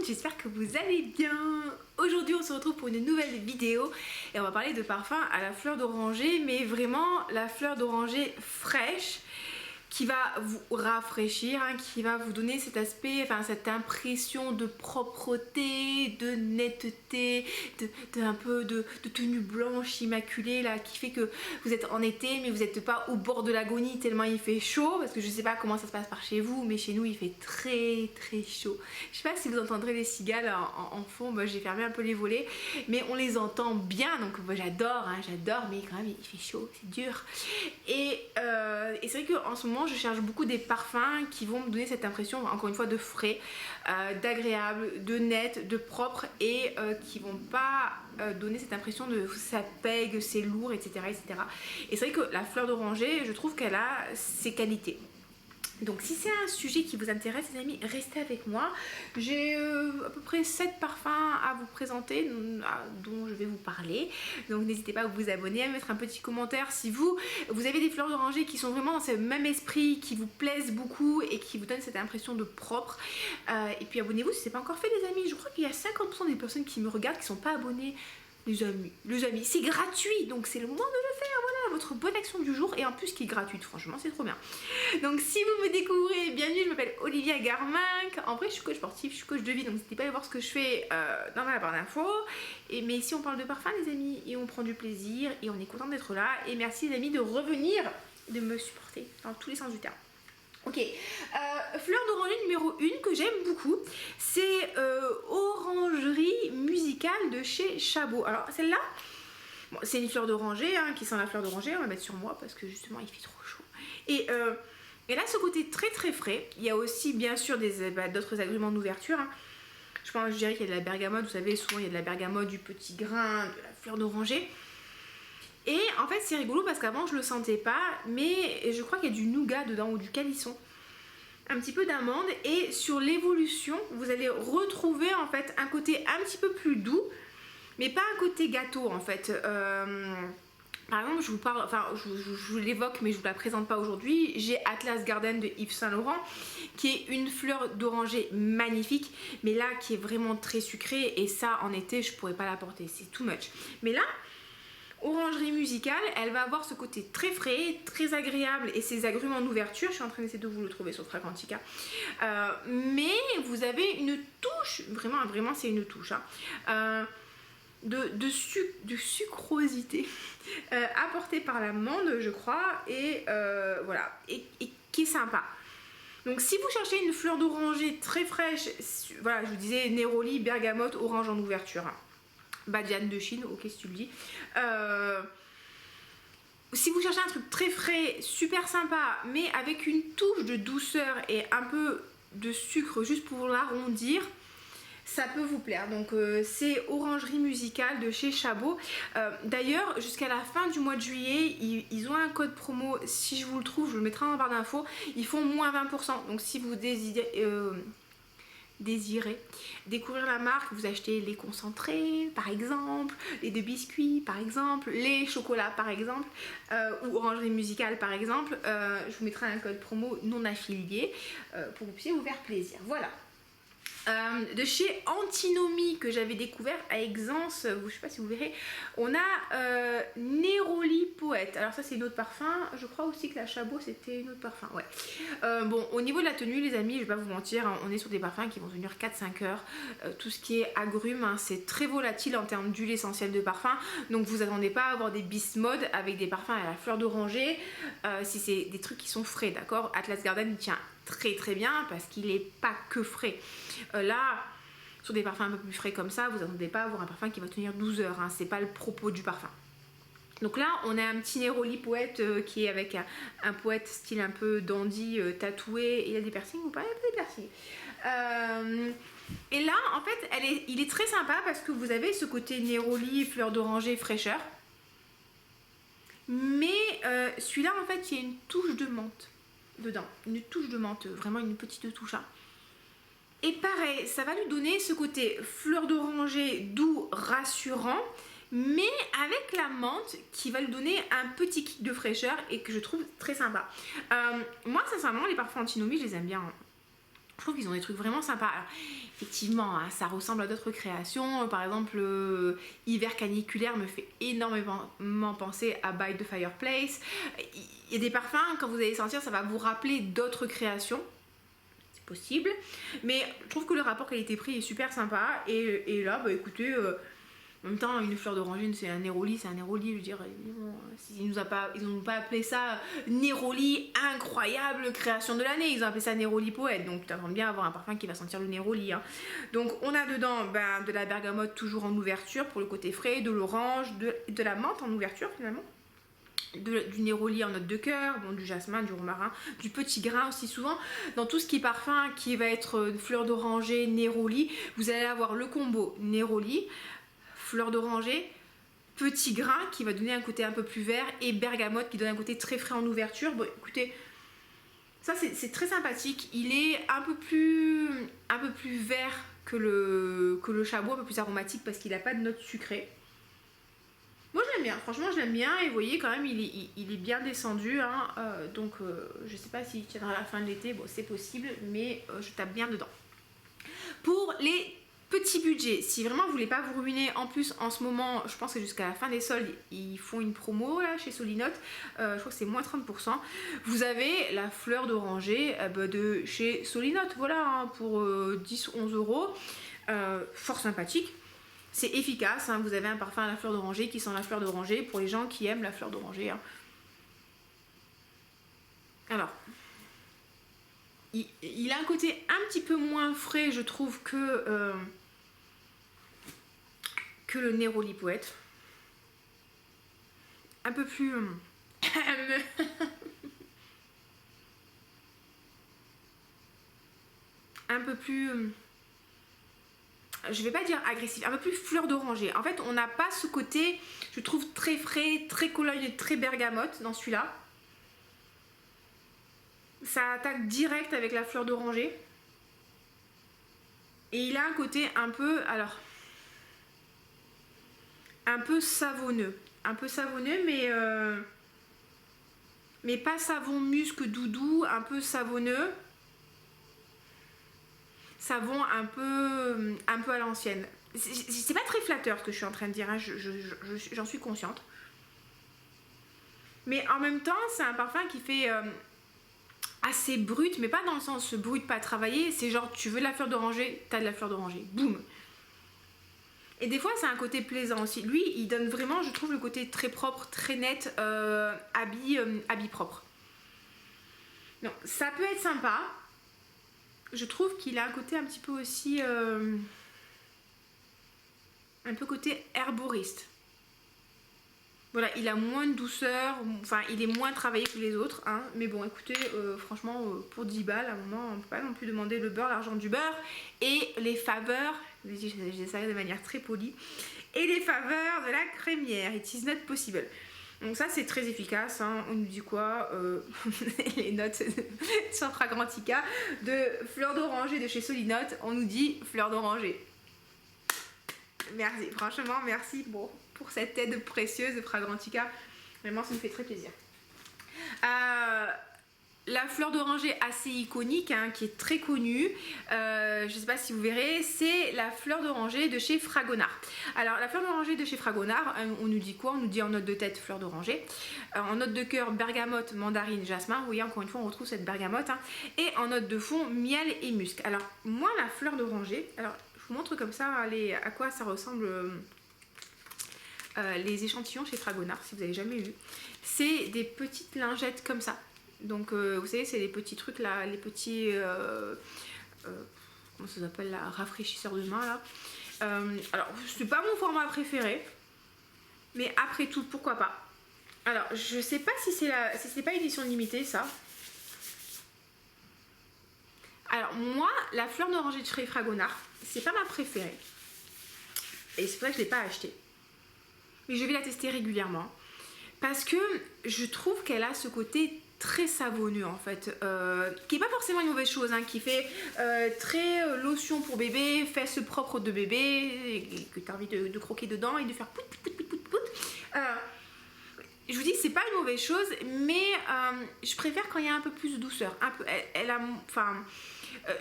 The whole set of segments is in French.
j'espère que vous allez bien. Aujourd'hui on se retrouve pour une nouvelle vidéo et on va parler de parfum à la fleur d'oranger, mais vraiment la fleur d'oranger fraîche qui va vous rafraîchir, qui va vous donner cet aspect, enfin cette impression de propreté, de netteté, un peu de tenue blanche immaculée là, qui fait que vous êtes en été mais vous n'êtes pas au bord de l'agonie tellement il fait chaud, parce que je sais pas comment ça se passe par chez vous, mais chez nous il fait très chaud. Je sais pas si vous entendrez les cigales en fond, j'ai fermé un peu les volets, mais on les entend bien, donc j'adore, mais quand même il fait chaud, c'est dur. Et c'est vrai qu'en ce moment je cherche beaucoup des parfums qui vont me donner cette impression, encore une fois, de frais, d'agréable, de net, de propre, et qui vont pas donner cette impression de ça pègue, c'est lourd, etc. Et c'est vrai que la fleur d'oranger, je trouve qu'elle a ses qualités. Donc si c'est un sujet qui vous intéresse les amis, restez avec moi. J'ai à peu près 7 parfums à vous présenter dont je vais vous parler. Donc n'hésitez pas à vous abonner, à mettre un petit commentaire si vous avez des fleurs d'oranger qui sont vraiment dans ce même esprit, qui vous plaisent beaucoup et qui vous donnent cette impression de propre. Et puis abonnez-vous si ce n'est pas encore fait les amis. Je crois qu'il y a 50% des personnes qui me regardent qui ne sont pas abonnées. Les amis, c'est gratuit, donc c'est le moment de le faire, voilà, votre bonne action du jour, et en plus qui est gratuite, franchement, c'est trop bien. Donc si vous me découvrez, bienvenue, je m'appelle Olivia Garminck, en vrai je suis coach sportif, je suis coach de vie, donc n'hésitez pas à aller voir ce que je fais dans ma barre d'infos, mais ici on parle de parfum les amis, et on prend du plaisir, et on est content d'être là, et merci les amis de revenir, de me supporter, dans tous les sens du terme. Ok, fleur d'oranger numéro 1 que j'aime beaucoup, c'est Orangerie Musicale de chez Chabot. Alors celle-là, bon, c'est une fleur d'oranger, qui sent la fleur d'oranger, on va la mettre sur moi parce que justement il fait trop chaud. Et elle a ce côté très frais, il y a aussi bien sûr d'autres agréments d'ouverture. Je dirais qu'il y a de la bergamote, vous savez souvent il y a de la bergamote, du petit grain, de la fleur d'oranger. Et en fait c'est rigolo parce qu'avant je le sentais pas, mais je crois qu'il y a du nougat dedans ou du calisson, un petit peu d'amande, et sur l'évolution vous allez retrouver en fait un côté un petit peu plus doux, mais pas un côté gâteau en fait. Par exemple je vous parle, je vous l'évoque mais je vous la présente pas aujourd'hui, j'ai Atlas Garden de Yves Saint Laurent qui est une fleur d'oranger magnifique, mais là qui est vraiment très sucrée, et ça en été je pourrais pas la porter, c'est too much. Mais là Orangerie Musicale, elle va avoir ce côté très frais, très agréable, et ses agrumes en ouverture, je suis en train d'essayer de vous le trouver sur Fragrantica, mais vous avez une touche, vraiment c'est une touche, de sucrosité apportée par l'amande je crois, et voilà, et qui est sympa. Donc si vous cherchez une fleur d'oranger très fraîche, voilà, je vous disais Néroli, bergamote, orange en ouverture, Badiane de Chine, ok si tu le dis. Si vous cherchez un truc très frais, super sympa, mais avec une touche de douceur et un peu de sucre juste pour l'arrondir, ça peut vous plaire. Donc c'est Orangerie Musicale de chez Chabot. D'ailleurs jusqu'à la fin du mois de juillet ils ont un code promo, si je vous le trouve je le mettrai en barre d'infos, ils font moins 20%. Donc si vous désirez découvrir la marque, vous achetez les concentrés par exemple, les 2 biscuits par exemple, les chocolats par exemple, ou Orangerie Musicale par exemple, je vous mettrai un code promo non affilié pour que vous puissiez vous faire plaisir. Voilà. De chez Antinomie que j'avais découvert à Exence, je ne sais pas si vous verrez, on a Néroli Poète. Alors ça c'est une autre parfum, je crois aussi que la Chabot c'était une autre parfum, ouais. Bon, au niveau de la tenue les amis, je vais pas vous mentir, on est sur des parfums qui vont tenir 4-5 heures. Tout ce qui est agrumes, c'est très volatile en termes d'huile essentielle de parfum, donc vous attendez pas à avoir des beast mode avec des parfums à la fleur d'oranger, si c'est des trucs qui sont frais, d'accord. Atlas Garden il tient très bien parce qu'il est pas que frais. Là sur des parfums un peu plus frais comme ça, vous n'attendez pas à avoir un parfum qui va tenir 12 heures, c'est pas le propos du parfum. Donc là on a un petit Néroli Poète qui est avec un poète style un peu dandy, tatoué. Il y a des piercings ou pas? Il y a pas des piercings. Et là en fait il est très sympa parce que vous avez ce côté Néroli, fleur d'oranger, fraîcheur, mais celui-là en fait il y a une touche de menthe dedans, une touche de menthe, vraiment une petite touche. Et pareil, ça va lui donner ce côté fleur d'oranger doux, rassurant, mais avec la menthe qui va lui donner un petit kick de fraîcheur et que je trouve très sympa. Moi sincèrement les parfums Antinomie je les aime bien. Je trouve qu'ils ont des trucs vraiment sympas. Alors, effectivement, hein, ça ressemble à d'autres créations. Par exemple, Hiver caniculaire me fait énormément penser à By the Fireplace. Il y a des parfums, quand vous allez sentir, ça va vous rappeler d'autres créations. C'est possible. Mais je trouve que le rapport qualité-prix est super sympa. Et là, bah écoutez... en même temps, une fleur d'oranger, c'est un néroli, je veux dire, ils n'ont pas appelé ça néroli incroyable création de l'année, ils ont appelé ça néroli poète, donc tu t'attends bien à avoir un parfum qui va sentir le néroli. Hein. Donc on a dedans de la bergamote toujours en ouverture pour le côté frais, de l'orange, de la menthe en ouverture finalement. Du néroli en note de cœur, bon, du jasmin, du romarin, du petit grain aussi. Souvent dans tout ce qui est parfum qui va être fleur d'oranger, néroli, vous allez avoir le combo néroli, fleur d'oranger, petit grain qui va donner un côté un peu plus vert et bergamote qui donne un côté très frais en ouverture. Bon écoutez, ça c'est très sympathique. Il est un peu plus vert que le chabot, un peu plus aromatique parce qu'il n'a pas de notes sucrées. Moi je l'aime bien, franchement je l'aime bien et vous voyez quand même il est bien descendu. Hein, donc je sais pas s'il tiendra à la fin de l'été, bon c'est possible, mais je tape bien dedans. Pour les petit budget, si vraiment vous voulez pas vous ruiner, en plus en ce moment, je pense que jusqu'à la fin des soldes, ils font une promo là chez Solinote, je crois que c'est moins 30%. Vous avez la fleur d'oranger de chez Solinote, voilà, hein, pour 10 ou 11 euros, fort sympathique. C'est efficace, hein, vous avez un parfum à la fleur d'oranger qui sent la fleur d'oranger pour les gens qui aiment la fleur d'oranger. Hein. Alors, il a un côté un petit peu moins frais, je trouve, que le néroli poète. Un peu plus... un peu plus... je vais pas dire agressif, un peu plus fleur d'oranger. En fait, on n'a pas ce côté, je trouve, très frais, très collogne et très bergamote dans celui-là. Ça attaque direct avec la fleur d'oranger. Et il a un côté un peu, alors, un peu savonneux. Un peu savonneux, mais pas savon musc doudou, un peu savonneux. Savon un peu à l'ancienne. C'est pas très flatteur ce que je suis en train de dire, hein, j'en suis consciente. Mais en même temps, c'est un parfum qui fait assez brut, mais pas dans le sens brut pas travaillé. C'est genre, tu veux de la fleur d'oranger, t'as de la fleur d'oranger. Boum. Et des fois, c'est un côté plaisant aussi. Lui, il donne vraiment, je trouve, le côté très propre, très net, habit propre. Donc, ça peut être sympa. Je trouve qu'il a un côté un petit peu aussi... un peu côté herboriste. Voilà, il a moins de douceur, enfin il est moins travaillé que les autres, hein, mais bon écoutez, franchement pour 10 balles à un moment on peut pas non plus demander le beurre, l'argent du beurre et les faveurs, je dis ça de manière très polie, et les faveurs de la crémière, it is not possible. Donc ça c'est très efficace, hein. On nous dit quoi les notes sur Fragrantica de fleur d'oranger de chez Solinote, on nous dit fleur d'oranger. Merci, franchement merci pour cette aide précieuse de Fragrantica, vraiment ça me fait très plaisir. La fleur d'oranger assez iconique, hein, qui est très connue, je ne sais pas si vous verrez, c'est la fleur d'oranger de chez Fragonard. Alors la fleur d'oranger de chez Fragonard, on nous dit quoi? On nous dit en note de tête fleur d'oranger, en note de cœur bergamote, mandarine, jasmin, vous voyez encore une fois on retrouve cette bergamote, hein, et en note de fond miel et musc. Alors moi la fleur d'oranger, alors je vous montre comme ça à quoi ça ressemble les échantillons chez Fragonard si vous n'avez jamais vu. C'est des petites lingettes comme ça. Donc vous savez c'est les petits trucs là, les petits comment ça s'appelle là, rafraîchisseurs de main là. Alors c'est pas mon format préféré, mais après tout pourquoi pas. Alors je sais pas si c'est pas édition limitée ça. Alors moi la fleur d'oranger de chez Fragonard c'est pas ma préférée et c'est pour ça que je l'ai pas achetée, mais je vais la tester régulièrement parce que je trouve qu'elle a ce côté très savonneux en fait, qui est pas forcément une mauvaise chose, hein, qui fait très lotion pour bébé, fesses propres de bébé, et que tu as envie de croquer dedans et de faire pout pout pout pout pout. Je vous dis que c'est pas une mauvaise chose, mais je préfère quand il y a un peu plus de douceur. Un peu, elle a, enfin,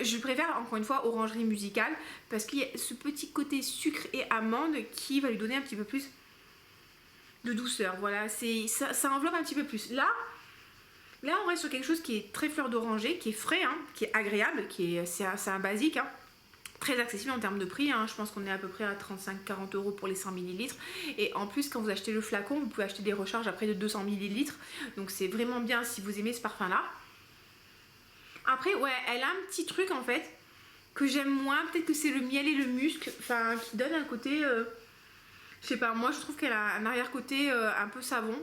Je préfère encore une fois Orangerie Musicale parce qu'il y a ce petit côté sucre et amande qui va lui donner un petit peu plus de douceur. Voilà, ça enveloppe un petit peu plus. Là on reste sur quelque chose qui est très fleur d'oranger, qui est frais, hein, qui est agréable, c'est un basique, hein, très accessible en termes de prix. Hein. Je pense qu'on est à peu près à 35-40 € pour les 100 ml. Et en plus, quand vous achetez le flacon, vous pouvez acheter des recharges après de 200 ml. Donc c'est vraiment bien si vous aimez ce parfum-là. Après, ouais, elle a un petit truc en fait que j'aime moins. Peut-être que c'est le miel et le musc, enfin, qui donne un côté, je sais pas, moi je trouve qu'elle a un arrière-côté un peu savon.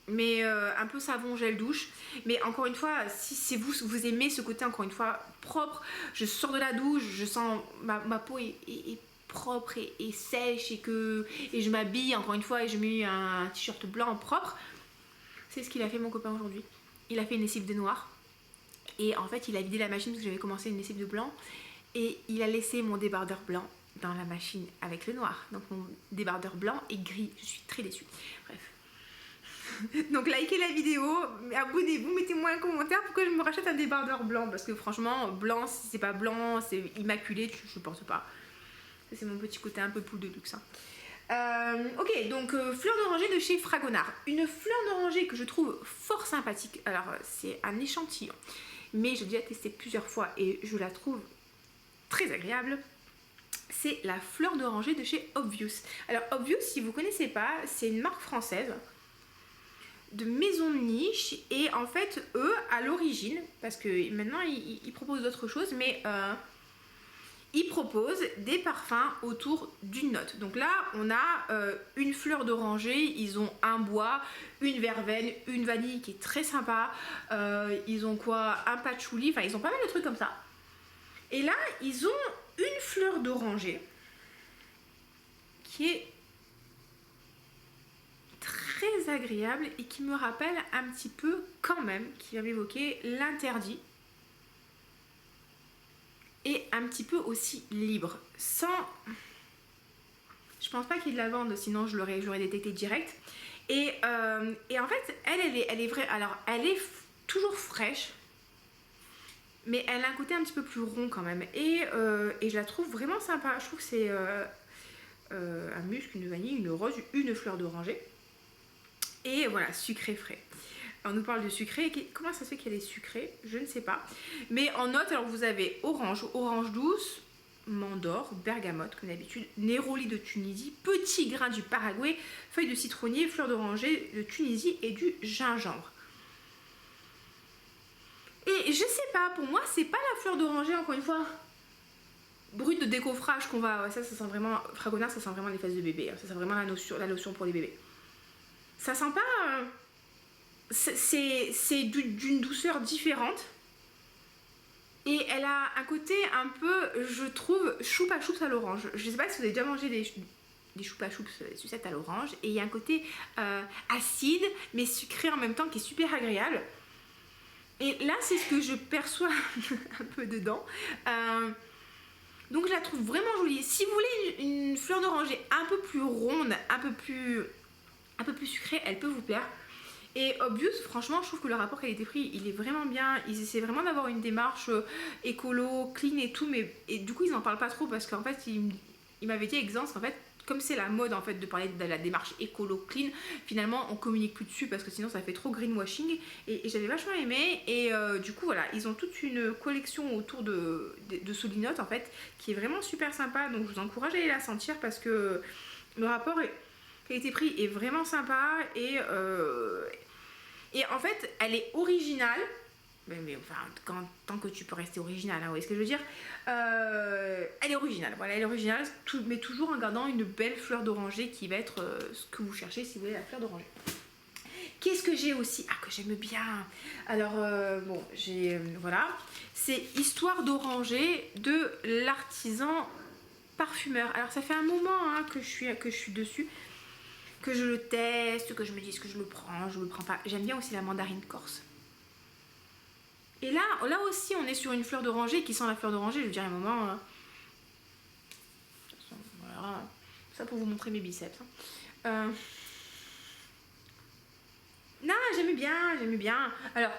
Mais un peu savon gel douche. Mais encore une fois, si c'est vous aimez ce côté encore une fois propre, je sors de la douche, je sens ma peau est propre et sèche et je m'habille encore une fois et je mets un t-shirt blanc propre. C'est ce qu'il a fait mon copain aujourd'hui. Il a fait une lessive de noir et en fait il a vidé la machine parce que j'avais commencé une lessive de blanc et il a laissé mon débardeur blanc dans la machine avec le noir. Donc mon débardeur blanc est gris. Je suis très déçue. Bref. Donc likez la vidéo, abonnez-vous, mettez-moi un commentaire pourquoi je me rachète un débardeur blanc. Parce que franchement, blanc, si c'est pas blanc, c'est immaculé, je pense pas. Ça c'est mon petit côté un peu poule de luxe. Hein. Ok, donc fleur d'oranger de chez Fragonard. Une fleur d'oranger que je trouve fort sympathique. Alors c'est un échantillon, mais j'ai déjà testé plusieurs fois et je la trouve très agréable. C'est la fleur d'oranger de chez Obvious. Alors Obvious, si vous connaissez pas, c'est une marque française de maison de niche et en fait eux à l'origine, parce que maintenant ils proposent d'autres choses, mais ils proposent des parfums autour d'une note. Donc là on a une fleur d'oranger, ils ont un bois, une verveine, une vanille qui est très sympa, ils ont quoi, un patchouli, enfin ils ont pas mal de trucs comme ça. Et là ils ont une fleur d'oranger qui est très agréable et qui me rappelle un petit peu quand même, qui va m'évoquer l'interdit et un petit peu aussi libre, sans, je pense pas qu'il la vende sinon je l'aurais détecté direct. Et en fait elle est vraie, alors elle est toujours fraîche mais elle a un côté un petit peu plus rond quand même et je la trouve vraiment sympa. Je trouve que c'est un musc, une vanille, une rose, une fleur d'oranger. Et voilà, sucré frais. On nous parle de sucré. Comment ça se fait qu'elle est sucrée? Je ne sais pas. Mais en note, alors vous avez orange, orange douce, mandore, bergamote comme d'habitude, néroli de Tunisie, petit grain du Paraguay, feuilles de citronnier, fleur d'oranger de Tunisie et du gingembre. Et je sais pas, pour moi, c'est pas la fleur d'oranger, encore une fois, brute de décoffrage qu'on va... Ça sent vraiment... Fragonard, ça sent vraiment les fesses de bébé. Ça sent vraiment la lotion pour les bébés. Ça sent pas... c'est d'une douceur différente. Et elle a un côté un peu, je trouve, choupa choups à l'orange. Je sais pas si vous avez déjà mangé des choupa choups sucettes à l'orange. Et il y a un côté acide, mais sucré en même temps, qui est super agréable. Et là, c'est ce que je perçois un peu dedans. Donc je la trouve vraiment jolie. Si vous voulez une fleur d'oranger un peu plus ronde, un peu plus sucrée, elle peut vous plaire. Et Obvious, franchement, je trouve que le rapport qualité-prix, il est vraiment bien. Ils essaient vraiment d'avoir une démarche écolo, clean et tout, mais et du coup, ils n'en parlent pas trop parce qu'en fait, ils m'avaient dit exemple, en fait, comme c'est la mode en fait de parler de la démarche écolo, clean, finalement, on communique plus dessus parce que sinon, ça fait trop greenwashing. Et j'avais vachement aimé. Et du coup, voilà, ils ont toute une collection autour de Solinote en fait, qui est vraiment super sympa. Donc, je vous encourage à aller la sentir parce que le rapport qualité-prix est vraiment sympa et en fait elle est originale mais enfin tant que tu peux rester originale, hein, vous voyez ce que je veux dire, elle est originale, voilà, elle est originale mais toujours en gardant une belle fleur d'oranger qui va être ce que vous cherchez si vous voulez la fleur d'oranger. Qu'est-ce que j'ai aussi, que j'aime bien, alors bon j'ai voilà, c'est Histoire d'oranger de l'artisan parfumeur. Alors ça fait un moment hein, que je suis dessus, que je le teste, que je me dis est-ce que je le prends pas. J'aime bien aussi la mandarine corse. Et là aussi on est sur une fleur d'oranger qui sent la fleur d'oranger, je veux dire à un moment voilà, ça pour vous montrer mes biceps hein. Non, j'aime bien. Alors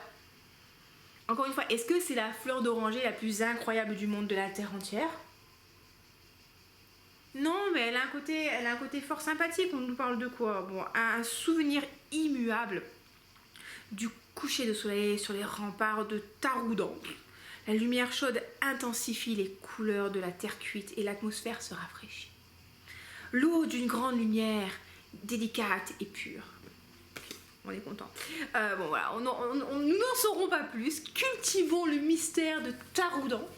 Encore une fois, est-ce que c'est la fleur d'oranger la plus incroyable du monde de la Terre entière? Non, mais elle a un côté fort sympathique. On nous parle de quoi? Bon, un souvenir immuable du coucher de soleil sur les remparts de Taroudan. La lumière chaude intensifie les couleurs de la terre cuite et l'atmosphère se rafraîchit. L'eau d'une grande lumière délicate et pure. On est content. Bon voilà, nous n'en saurons pas plus. Cultivons le mystère de Taroudan.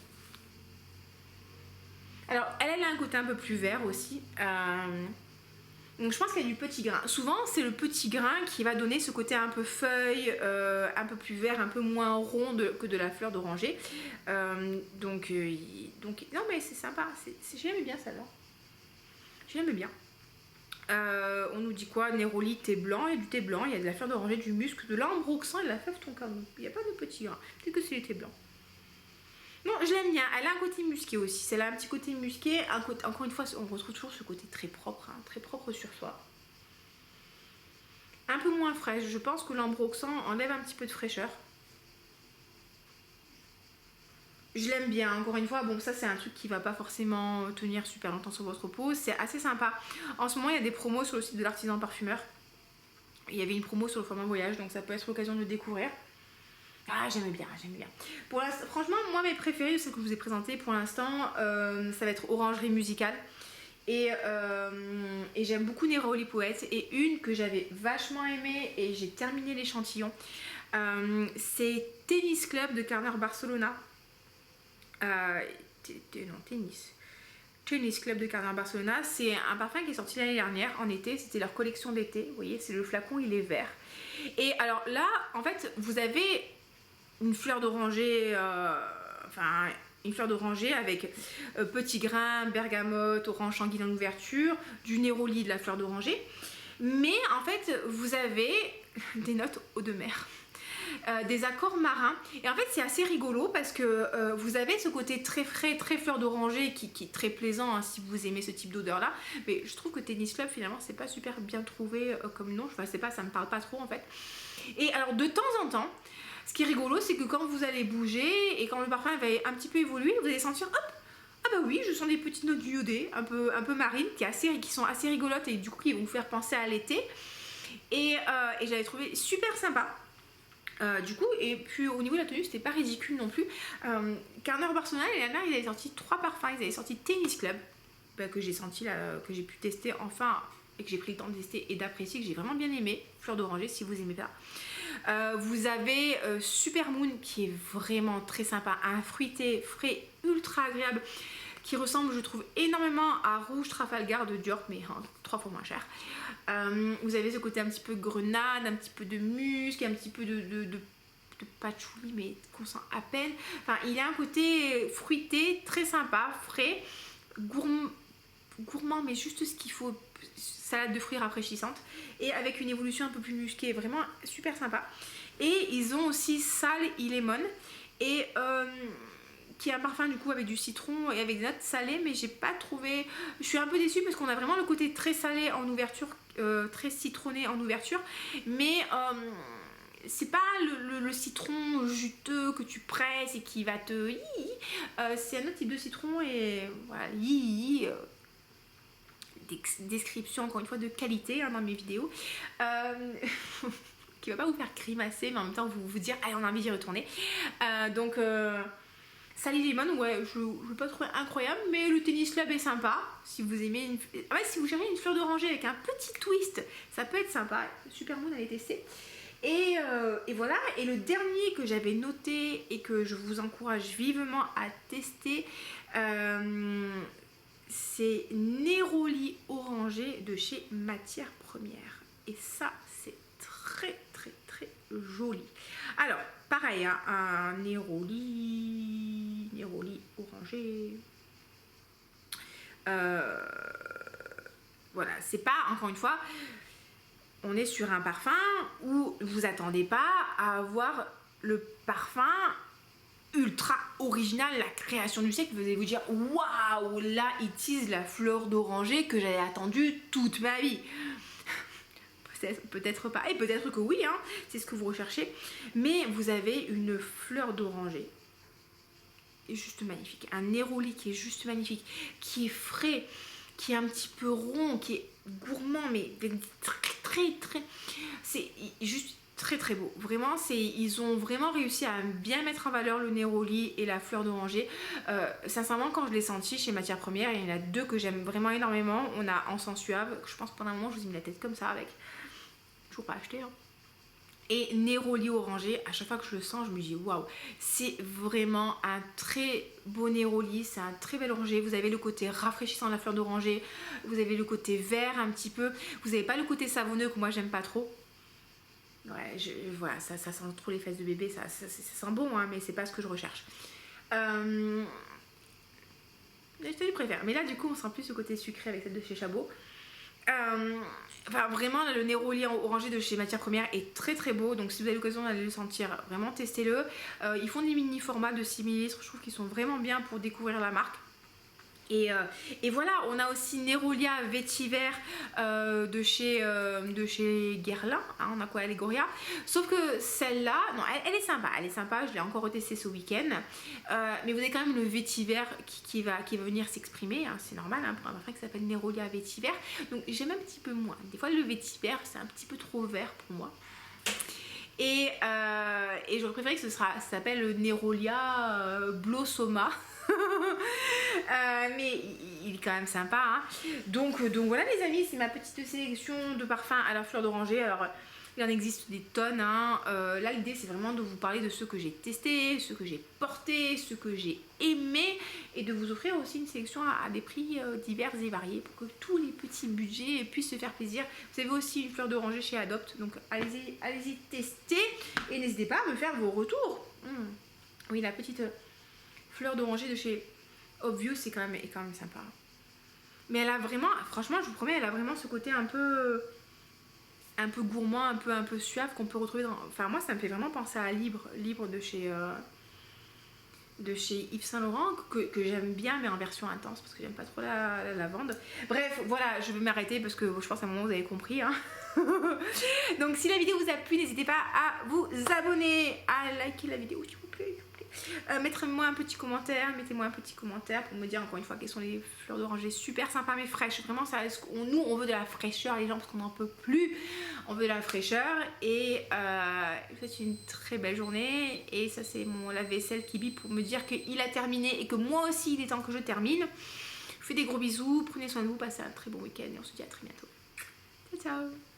Alors, elle a un côté un peu plus vert aussi. Donc je pense qu'il y a du petit grain. Souvent, c'est le petit grain qui va donner ce côté un peu feuille, un peu plus vert, un peu moins rond que de la fleur d'oranger. Donc, non mais c'est sympa. J'aime bien celle-là. J'aime bien. On nous dit quoi? Néroli, thé blanc, il y a du thé blanc, il y a de la fleur d'oranger, du musc, de l'ambroxan et de la fève tonkam. Il n'y a pas de petit grain. Peut-être que c'est le thé blanc. Non, je l'aime bien. Elle a un côté musqué aussi. Elle a un petit côté musqué. Encore une fois, on retrouve toujours ce côté très propre, hein, très propre sur soi. Un peu moins fraîche. Je pense que l'ambroxan enlève un petit peu de fraîcheur. Je l'aime bien. Encore une fois, bon, ça c'est un truc qui va pas forcément tenir super longtemps sur votre peau. C'est assez sympa. En ce moment, il y a des promos sur le site de l'artisan parfumeur. Il y avait une promo sur le format voyage, donc ça peut être l'occasion de le découvrir. Ah, j'aime bien, j'aime bien. Franchement, moi, mes préférés, celles que je vous ai présentées pour l'instant, ça va être Orangerie Musicale. Et j'aime beaucoup Néroli Poète. Et une que j'avais vachement aimée, et j'ai terminé l'échantillon, c'est Tennis Club de Carner Barcelona. Tennis Club de Carner Barcelona. C'est un parfum qui est sorti l'année dernière, en été. C'était leur collection d'été. Vous voyez, c'est le flacon, il est vert. Et alors là, en fait, vous avez une fleur d'oranger, une fleur d'oranger avec petit grain, bergamote, orange sanguine en ouverture, du néroli, de la fleur d'oranger. Mais en fait, vous avez des notes eau de mer, des accords marins. Et en fait, c'est assez rigolo parce que vous avez ce côté très frais, très fleur d'oranger qui est très plaisant, hein, si vous aimez ce type d'odeur-là. Mais je trouve que Tennis Club, finalement, c'est pas super bien trouvé comme nom. Enfin, c'est pas, ça me parle pas trop en fait. Et alors, de temps en temps, ce qui est rigolo, c'est que quand vous allez bouger et quand le parfum va un petit peu évoluer, vous allez sentir, hop, ah bah oui, je sens des petites notes iodées, un peu marines, qui sont assez rigolotes et du coup qui vont vous faire penser à l'été. Et j'avais trouvé super sympa. Du coup, et puis au niveau de la tenue, c'était pas ridicule non plus. Carner Barcelona, l'année dernière, ils avaient sorti 3 parfums. Ils avaient sorti Tennis Club, que j'ai senti là, que j'ai pu tester enfin, et que j'ai pris le temps de tester et d'apprécier, que j'ai vraiment bien aimé. Fleur d'oranger, si vous aimez pas. Vous avez Super Moon qui est vraiment très sympa, un fruité frais ultra agréable qui ressemble, je trouve, énormément à Rouge Trafalgar de Dior, mais 3 fois moins cher. Vous avez ce côté un petit peu grenade, un petit peu de musc, un petit peu de patchouli, mais qu'on sent à peine. Enfin, il a un côté fruité, très sympa, frais, gourmand, mais juste ce qu'il faut. Salade de fruits rafraîchissante et avec une évolution un peu plus musquée, vraiment super sympa. Et ils ont aussi Sal et Lemon et qui est un parfum du coup avec du citron et avec des notes salées, mais j'ai pas trouvé, je suis un peu déçue parce qu'on a vraiment le côté très salé en ouverture, très citronné en ouverture, mais c'est pas le citron juteux que tu presses et qui va te c'est un autre type de citron et voilà, description encore une fois de qualité, hein, dans mes vidéos, qui va pas vous faire grimacer mais en même temps vous dire allez, on a envie d'y retourner. Sally Lemon, ouais, je ne pas trouver incroyable, mais le Tennis Club est sympa si vous aimez si vous cherchez une fleur d'oranger avec un petit twist, ça peut être sympa. Super Moon, allez tester. Et voilà, et le dernier que j'avais noté et que je vous encourage vivement à tester, c'est Néroli Orangé de chez Matières Premières. Et ça, c'est très très très joli. Alors, pareil, hein, un Néroli Orangé. Voilà, c'est pas, encore une fois, on est sur un parfum où vous attendez pas à avoir le parfum ultra original, la création du siècle. Vous allez vous dire waouh, là il tease la fleur d'oranger que j'avais attendue toute ma vie. peut-être pas, et peut-être que oui, hein, c'est ce que vous recherchez, mais vous avez une fleur d'oranger juste magnifique, un néroli qui est juste magnifique, qui est frais, qui est un petit peu rond, qui est gourmand, mais très, c'est juste très beau. Vraiment, ils ont vraiment réussi à bien mettre en valeur le néroli et la fleur d'oranger. Sincèrement, quand je l'ai senti chez Matières Premières, il y en a deux que j'aime vraiment énormément. On a Encens Suave, je pense que pendant un moment je vous ai mis la tête comme ça avec. Toujours pas acheté, hein. Et néroli orangé, à chaque fois que je le sens, je me dis waouh, c'est vraiment un très beau néroli, c'est un très bel oranger. Vous avez le côté rafraîchissant de la fleur d'oranger, vous avez le côté vert un petit peu, vous n'avez pas le côté savonneux que moi j'aime pas trop. Ouais, voilà, ça sent trop les fesses de bébé, ça sent bon, hein, mais c'est pas ce que je recherche. Je préfère, mais là du coup on sent plus le côté sucré avec celle de chez Chabot. Enfin, vraiment le néroli orangé de chez Matières Premières est très beau, donc si vous avez l'occasion d'aller le sentir, vraiment testez-le. Ils font des mini formats de 6 ml, je trouve qu'ils sont vraiment bien pour découvrir la marque. Et voilà, on a aussi Nerolia Vétiver de chez Guerlain, hein, on a quoi, Allegoria. Sauf que celle-là, non, elle est sympa, je l'ai encore retestée ce week-end. Mais vous avez quand même le Vétiver qui va venir s'exprimer, hein, c'est normal, hein, pour un parfum qui s'appelle Nerolia Vétiver. Donc j'aime un petit peu moins. Des fois le Vétiver c'est un petit peu trop vert pour moi. Et j'aurais préféré que ça s'appelle le Nerolia Blossoma. Mais il est quand même sympa, hein. Donc voilà les amis, c'est ma petite sélection de parfums à la fleur d'oranger. Alors il en existe des tonnes, hein. Là l'idée c'est vraiment de vous parler de ceux que j'ai testés, ceux que j'ai portés, ceux que j'ai aimés, et de vous offrir aussi une sélection à des prix divers et variés pour que tous les petits budgets puissent se faire plaisir. Vous avez aussi une fleur d'oranger chez Adopt, donc allez-y tester et n'hésitez pas à me faire vos retours. Oui, la petite fleur d'oranger de chez Obvious est quand même sympa. Mais elle a vraiment, franchement je vous promets, elle a vraiment ce côté un peu gourmand, un peu suave qu'on peut retrouver dans... Enfin moi ça me fait vraiment penser à Libre de chez Yves Saint Laurent, que j'aime bien mais en version intense parce que j'aime pas trop la lavande. Bref, voilà, je vais m'arrêter parce que je pense à un moment vous avez compris, hein. Donc si la vidéo vous a plu, n'hésitez pas à vous abonner, à liker la vidéo s'il vous plaît. Mettez-moi un petit commentaire pour me dire encore une fois quelles sont les fleurs d'oranger super sympas mais fraîches. Vraiment ça, nous on veut de la fraîcheur les gens, parce qu'on n'en peut plus, on veut de la fraîcheur. Et je vous souhaite une très belle journée, et ça c'est mon lave-vaisselle qui bip pour me dire qu'il a terminé et que moi aussi il est temps que je termine. Je vous fais des gros bisous, prenez soin de vous, passez un très bon week-end et on se dit à très bientôt. Ciao ciao.